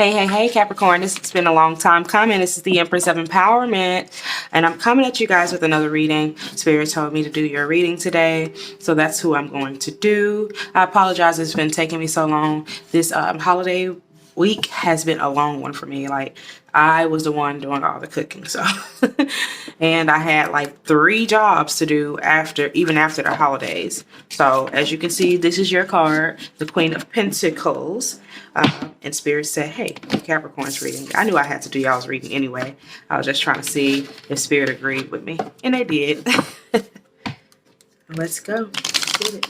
Hey, Capricorn. This has been a long time coming. This is the Empress of Empowerment, and I'm coming at you guys with another reading. Spirit told me to do your reading today, so that's who I'm going to do. I apologize. It's been taking me so long. This holiday week has been a long one for me. Like, I was the one doing all the cooking, so and I had like 3 jobs to do even after the holidays. So as you can see, this is your card, the Queen of Pentacles. And Spirit said, hey, Capricorn's reading. I knew I had to do y'all's reading anyway. I was just trying to see if Spirit agreed with me, and they did. Let's go. Let's get it.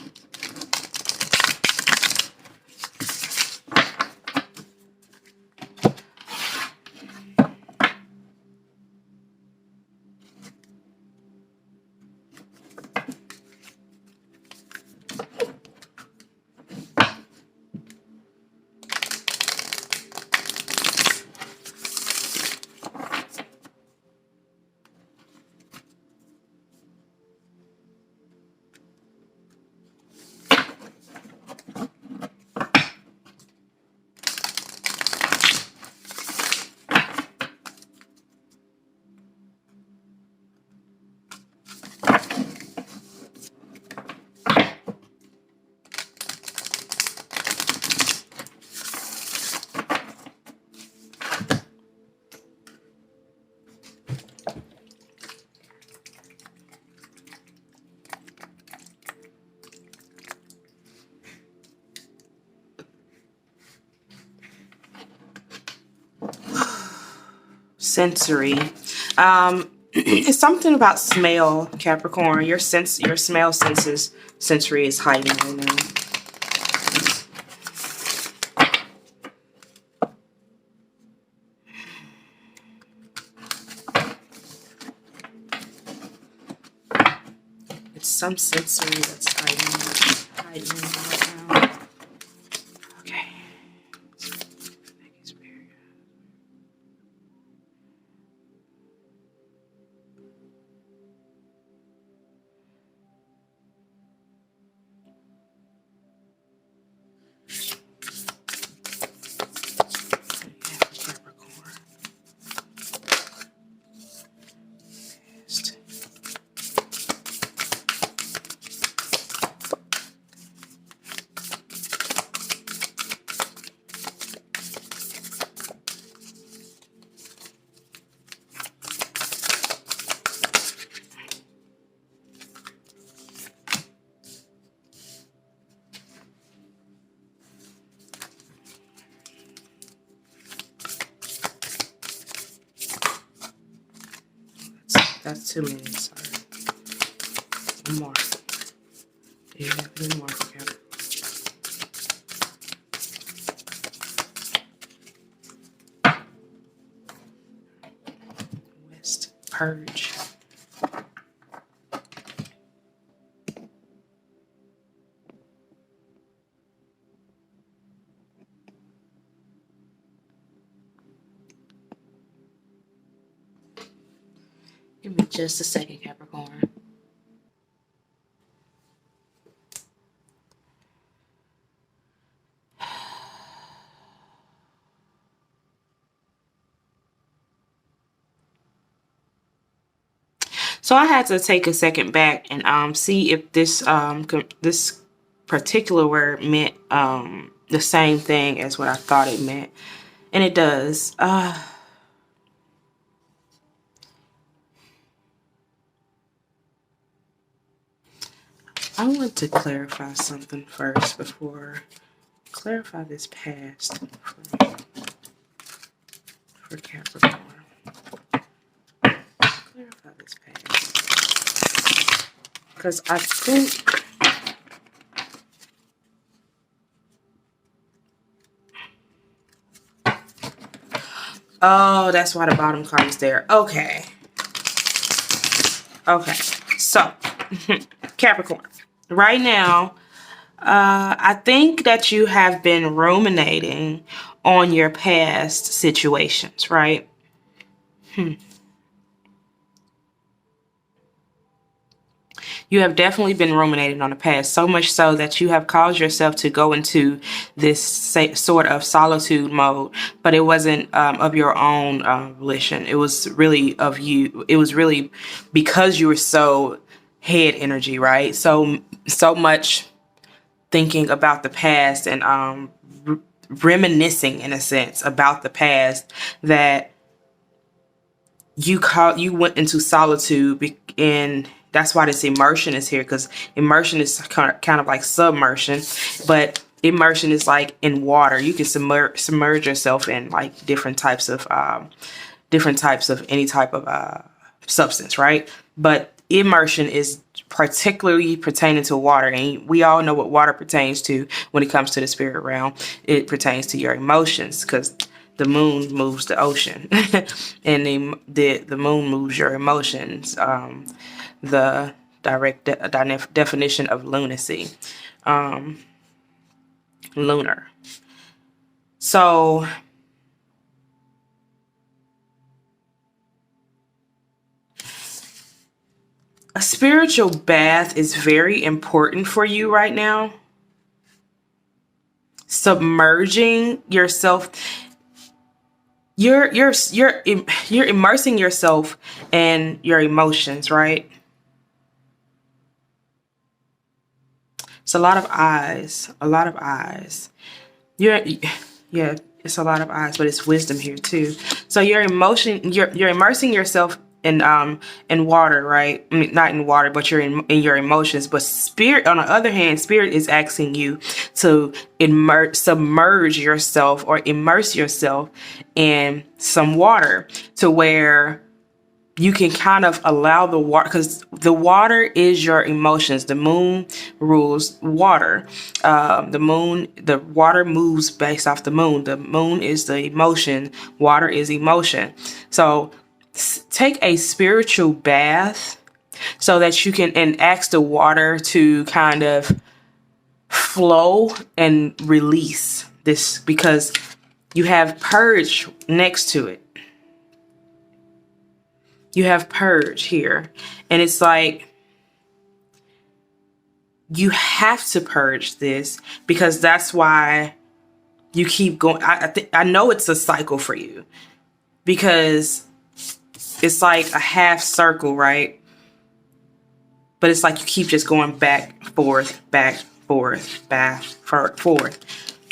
Sensory. It's something about smell, Capricorn. Your smell sensory is heightened right now. It's some sensory that's heightened right now. Okay. That's too many, sorry. One more. Do you have any more for Capricorn? West, purge. Give me just a second, Capricorn. So I had to take a second back and see if this particular word meant the same thing as what I thought it meant, and it does. I want to clarify something first before clarify this past for Capricorn. Clarify this past because I think oh, that's why the bottom card is there. Okay, so Capricorn. Right now, I think that you have been ruminating on your past situations, right? You have definitely been ruminating on the past, so much so that you have caused yourself to go into this sort of solitude mode, but it wasn't of your own volition. It was really of you. It was really because you were so head energy, right? So much thinking about the past and reminiscing in a sense about the past that you went into solitude, and that's why this immersion is here, because immersion is kind of like submersion, but immersion is like in water. You can submerge yourself in like different types of any type of substance, right? But immersion is particularly pertaining to water, and we all know what water pertains to when it comes to the spirit realm. It pertains to your emotions, because the moon moves the ocean, and the moon moves your emotions. The direct definition of lunacy, lunar. So a spiritual bath is very important for you right now. Submerging yourself. You're immersing yourself in your emotions, right? It's a lot of eyes. A lot of eyes. Yeah, it's a lot of eyes, but it's wisdom here too. So you're immersing yourself in water, right? I mean, not in water, but you're in your emotions. But spirit, on the other hand, spirit is asking you to submerge yourself or immerse yourself in some water, to where you can kind of allow the water, because the water is your emotions. The moon rules water. The water moves based off the moon. The moon is the emotion. Water is emotion. So take a spiritual bath so that you can, and ask the water to kind of flow and release this, because you have purge next to it. You have purge here, and it's like you have to purge this, because that's why you keep going. I know it's a cycle for you, because it's like a half circle, right? But it's like you keep just going back, forth, back, forth, back, forth.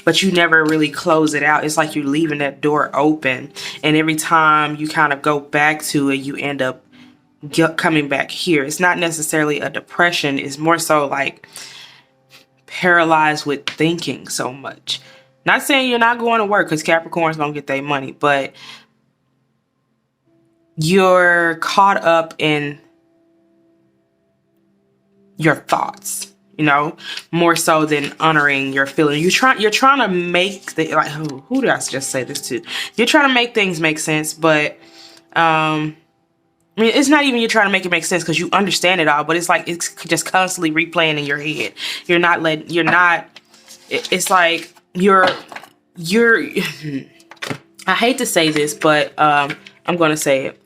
But you never really close it out. It's like you're leaving that door open. And every time you kind of go back to it, you end up coming back here. It's not necessarily a depression. It's more so like paralyzed with thinking so much. Not saying you're not going to work, because Capricorn's going to get their money. But you're caught up in your thoughts, more so than honoring your feelings. You're trying to make who did I just say this to? You're trying to make things make sense, but I mean, it's not even you're trying to make it make sense, because you understand it all, but it's like it's just constantly replaying in your head. It's like you're I hate to say this, but I'm going to say it.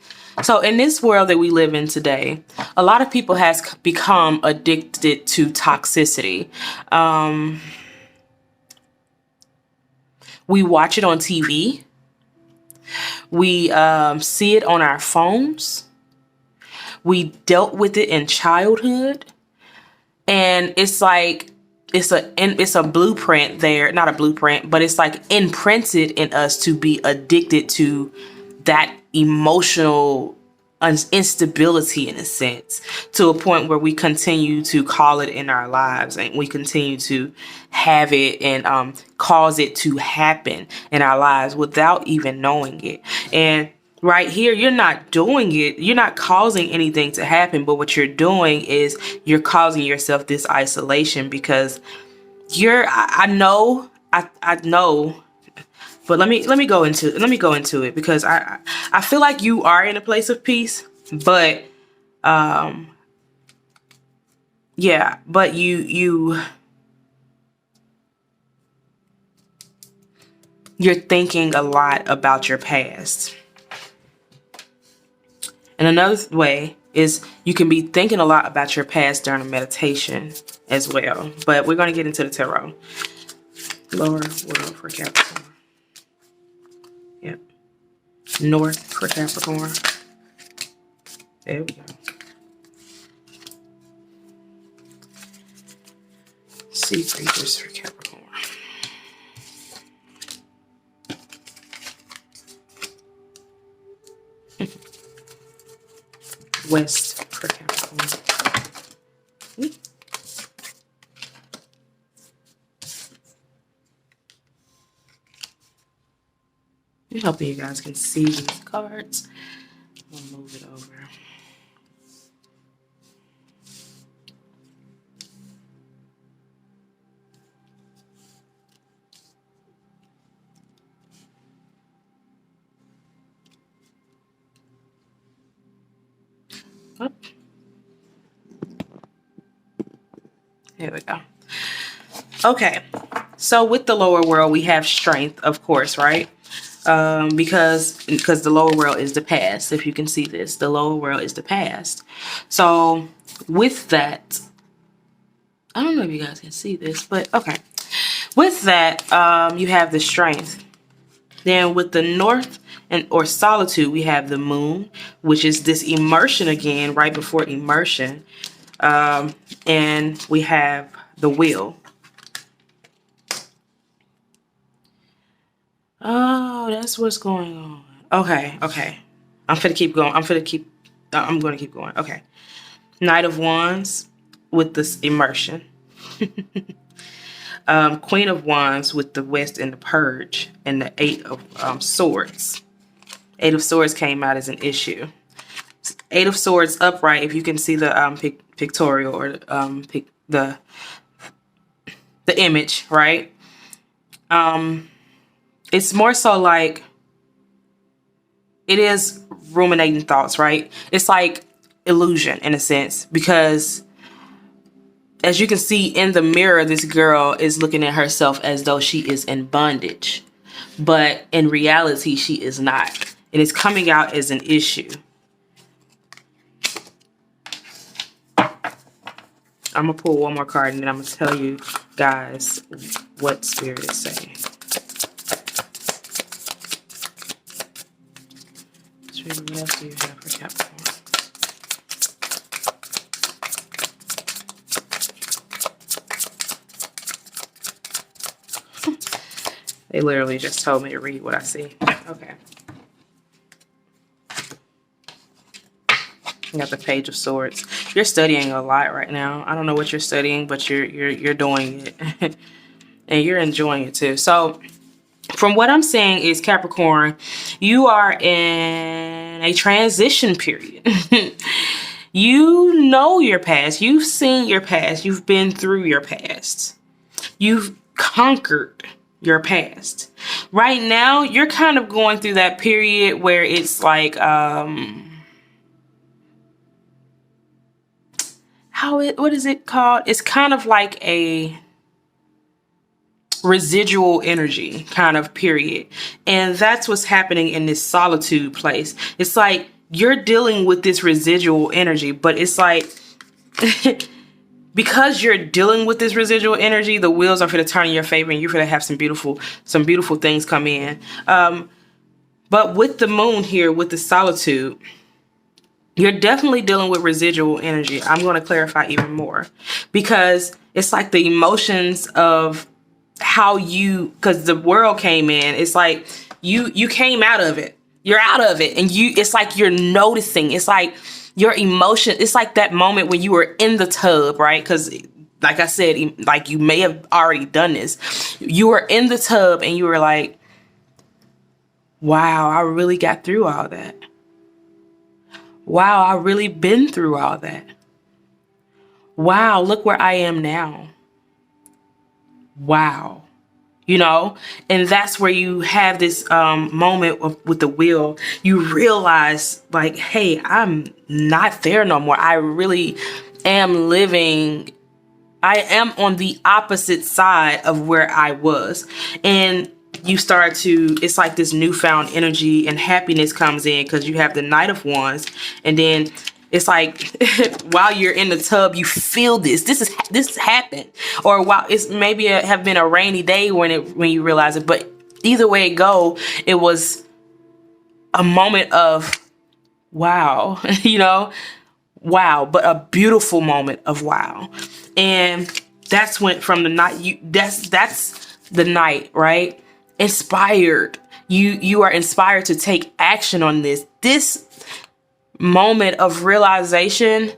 So in this world that we live in today, a lot of people has become addicted to toxicity. We watch it on TV. We see it on our phones. We dealt with it in childhood. And it's like, it's a blueprint there, not a blueprint, but it's like imprinted in us to be addicted to that emotional instability, in a sense, to a point where we continue to call it in our lives, and we continue to have it and cause it to happen in our lives without even knowing it. And right here, you're not doing it. You're not causing anything to happen. But what you're doing is you're causing yourself this isolation, because I know. But let me go into it, because I feel like you are in a place of peace, but yeah, but you're thinking a lot about your past. And another way is you can be thinking a lot about your past during a meditation as well. But we're going to get into the tarot. Lower world for Capricorn. Yep. North for Capricorn. There we go. Sea creatures for Capricorn. West for Capricorn. I'm hoping you guys can see these cards. I'll move it over. Oh. There we go. Okay, so with the lower world, we have strength, of course, right? Because the lower world is the past. If you can see this, the lower world is the past. So with that, I don't know if you guys can see this, but okay. With that, you have the strength. Then with the north or solitude, we have the moon, which is this immersion again, right before immersion. And we have the wheel. Oh, that's what's going on. Okay, okay. I'm gonna keep going. I'm gonna keep going. Okay. Knight of Wands with this immersion. Queen of Wands with the West and the Purge, and the Eight of Swords. Eight of Swords came out as an issue. Eight of Swords upright. If you can see the pictorial or the image, right? It's more so like it is ruminating thoughts, right? It's like illusion in a sense, because as you can see in the mirror, this girl is looking at herself as though she is in bondage, but in reality, she is not. And it's coming out as an issue. I'm going to pull one more card and then I'm going to tell you guys what Spirit is saying. What else do you have for Capricorn? They literally just told me to read what I see. Okay. You got the Page of Swords. You're studying a lot right now. I don't know what you're studying, but you're doing it. And you're enjoying it too. So from what I'm saying is, Capricorn, you are in a transition period. You know your past. You've seen your past. You've been through your past. You've conquered your past. Right now, you're kind of going through that period where it's like, what is it called? It's kind of like a residual energy kind of period. And that's what's happening in this solitude place. It's like you're dealing with this residual energy, but it's like because you're dealing with this residual energy, the wheels are going to turn in your favor and you're going to have some beautiful things come in. But with the moon here, with the solitude, you're definitely dealing with residual energy. I'm going to clarify even more, because it's like the emotions of how because the world came in. It's like you came out of it. You're out of it. And it's like you're noticing. It's like your emotion. It's like that moment when you were in the tub, right? Because like I said, like you may have already done this. You were in the tub and you were like, wow, I really got through all that. Wow, I really been through all that. Wow, look where I am now. Wow. You know, and that's where you have this moment with the wheel. You realize like, hey, I'm not there no more. I really am living. I am on the opposite side of where I was. And you start to, it's like this newfound energy and happiness comes in because you have the Knight of Wands. And then It's like while you're in the tub, you feel this happened, or while it's maybe have been a rainy day when you realize it. But either way it go, it was a moment of wow, wow, but a beautiful moment of wow. And that's when from the night that's the night, right? Inspired. You are inspired to take action on this moment of realization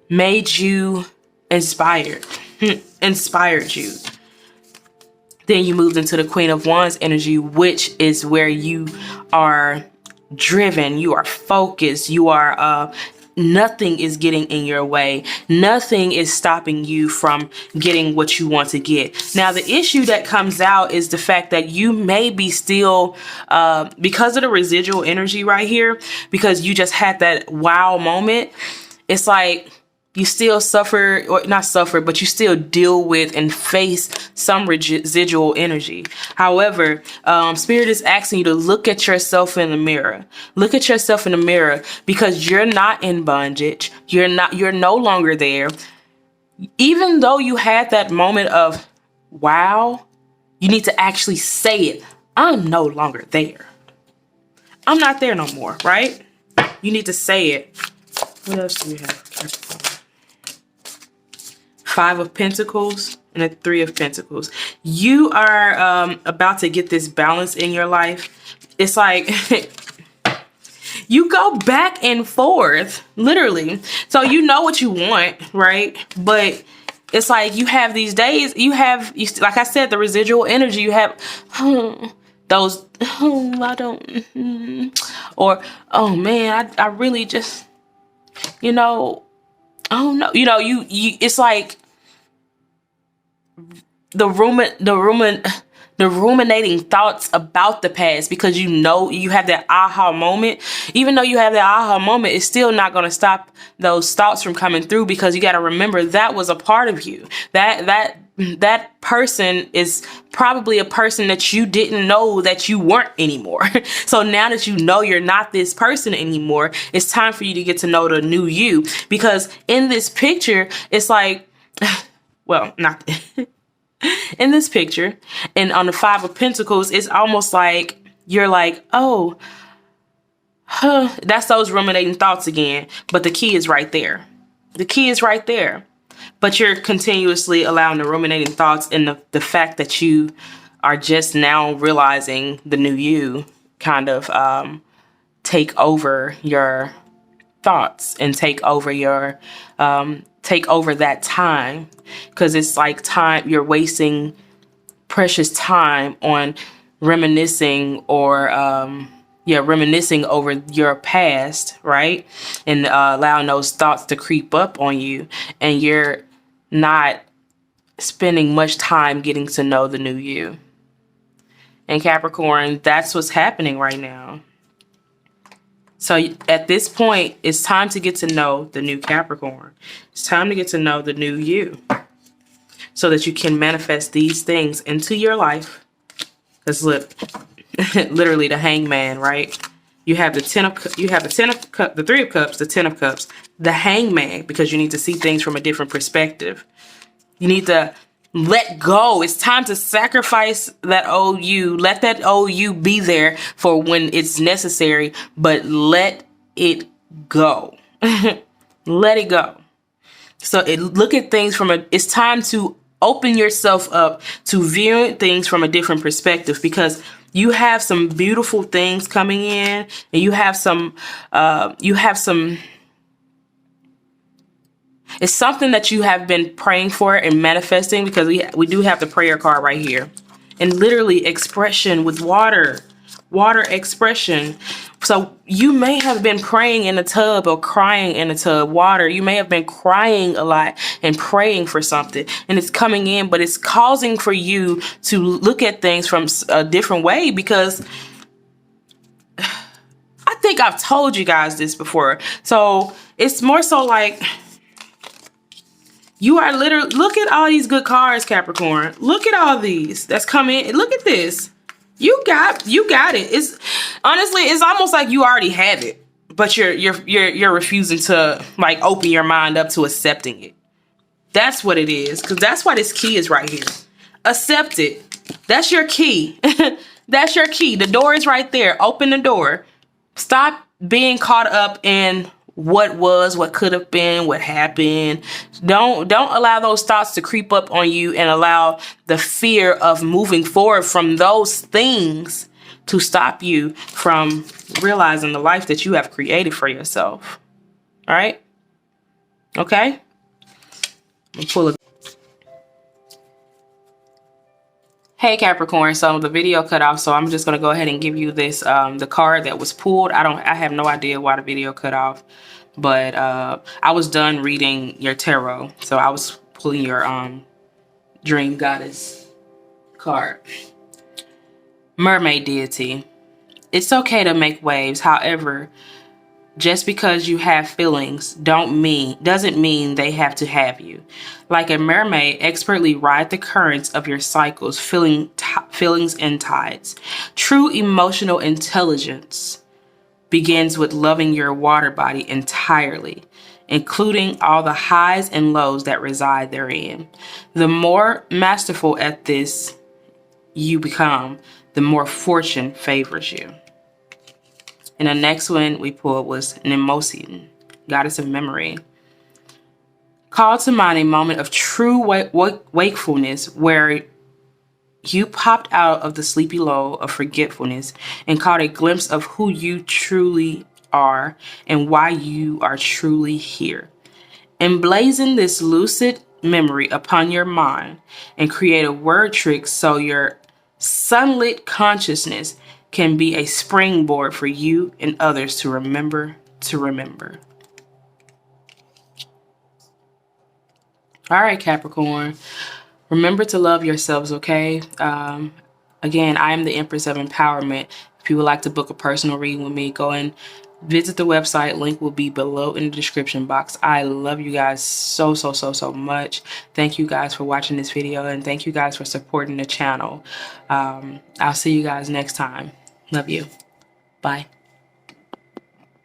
made you inspired. Inspired you. Then you moved into the Queen of Wands energy, which is where you are driven, you are focused, you are nothing is getting in your way. Nothing is stopping you from getting what you want to get. Now, the issue that comes out is the fact that you may be still, because of the residual energy right here, because you just had that wow moment, it's like you still suffer, or not suffer, but you still deal with and face some residual energy. However, Spirit is asking you to look at yourself in the mirror. Look at yourself in the mirror, because you're not in bondage. You're no longer there. Even though you had that moment of wow, you need to actually say it. I'm no longer there. I'm not there no more, right? You need to say it. What else do we have, Capricorn? 5 of Pentacles and a 3 of Pentacles. You are about to get this balance in your life. It's like you go back and forth, literally. So you know what you want, right? But it's like you have these days, like I said, the residual energy, you have those, I don't, or, oh man, I really just, oh no, it's like the ruminating thoughts about the past, because you have that aha moment. Even though you have that aha moment, it's still not going to stop those thoughts from coming through, because you got to remember that was a part of you. That person is probably a person that you didn't know that you weren't anymore. So now that you know you're not this person anymore, it's time for you to get to know the new you. Because in this picture, it's like, well, not in this picture, and on the 5 of Pentacles, it's almost like you're like, oh, that's those ruminating thoughts again. But the key is right there. The key is right there. But you're continuously allowing the ruminating thoughts, and the fact that you are just now realizing the new you kind of take over your thoughts and take over that time, because it's like time you're wasting precious time on reminiscing or reminiscing over your past, right? And allowing those thoughts to creep up on you, and you're not spending much time getting to know the new you. And Capricorn, that's what's happening right now. So at this point, it's time to get to know the new Capricorn. It's time to get to know the new you, so that you can manifest these things into your life. Because look, literally the Hangman, right? You have the 3 of Cups, the 10 of Cups, the Hangman, because you need to see things from a different perspective. You need to let go. It's time to sacrifice that old you. Let that old you be there for when it's necessary, but let it go. Let it go. So look at things it's time to open yourself up to viewing things from a different perspective, because you have some beautiful things coming in, and you have some, it's something that you have been praying for and manifesting, because we do have the prayer card right here, and literally expression with water expression. So you may have been praying in a tub or crying in a tub, water. You may have been crying a lot and praying for something, and it's coming in, but it's causing for you to look at things from a different way, because I think I've told you guys this before. So it's more so like you are literally, look at all these good cards, Capricorn. Look at all these that's coming. Look at this. You got it. It's honestly, it's almost like you already have it. but you're refusing to like open your mind up to accepting it. That's what it is, because that's why this key is right here. Accept it. That's your key. That's your key. The door is right there. Open the door. Stop being caught up in what was, what could have been, what happened. Don't allow those thoughts to creep up on you and allow the fear of moving forward from those things to stop you from realizing the life that you have created for yourself. All right? Okay? I'm pull a Hey Capricorn, so the video cut off, so I'm just gonna go ahead and give you this the card that was pulled. I have no idea why the video cut off, but I was done reading your tarot, so I was pulling your dream goddess card. Mermaid deity. It's okay to make waves, however, just because you have feelings doesn't mean they have to have you. Like a mermaid, expertly ride the currents of your cycles, feelings and tides. True emotional intelligence begins with loving your water body entirely, including all the highs and lows that reside therein. The more masterful at this you become, the more fortune favors you. And the next one we pulled was Nemosin, goddess of memory. Call to mind a moment of true wakefulness where you popped out of the sleepy lull of forgetfulness and caught a glimpse of who you truly are and why you are truly here. Emblazon this lucid memory upon your mind and create a word trick so your sunlit consciousness can be a springboard for you and others to remember to remember. All right, Capricorn. Remember to love yourselves, okay? Again, I am the Empress of Empowerment. If you would like to book a personal reading with me, go and visit the website. Link will be below in the description box. I love you guys so much. Thank you guys for watching this video, and thank you guys for supporting the channel. I'll see you guys next time. Love you. Bye.